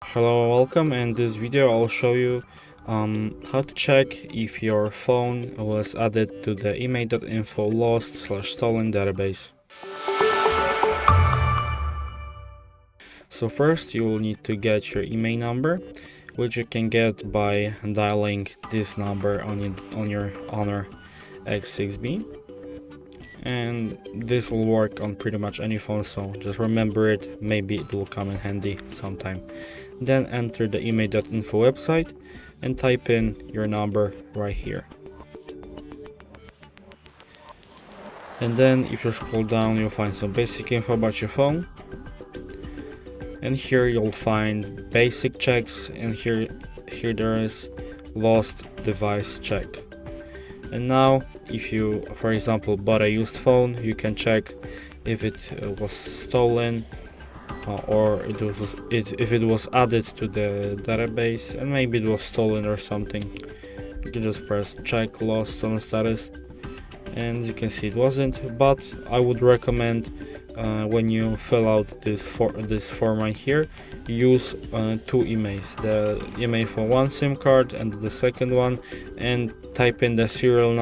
Hello, welcome. In this video I'll show you how to check if your phone was added to the imei.info lost/stolen database. So first you will need to get your email number, which you can get by dialing this number on your HONOR X6b. And this will work on pretty much any phone, so just remember it, maybe it will come in handy sometime. Then enter the imei.info website and type in your number right here. And then if you scroll down, you'll find some basic info about your phone. And here you'll find basic checks, and here there is lost device check. And now if you, for example, bought a used phone, you can check if it was stolen or if it was added to the database and maybe it was stolen or something. You can just press check lost on status, and you can see it wasn't. But I would recommend when you fill out this form right here, use two emails, the email for one SIM card and the second one, and type in the serial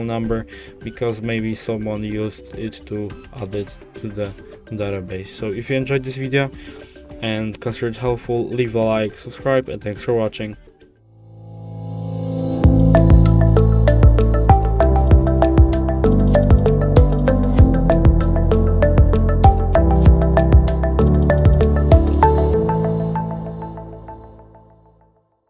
number because maybe someone used it to add it to the database. So if you enjoyed this video and considered it helpful, leave a like, subscribe, and thanks for watching.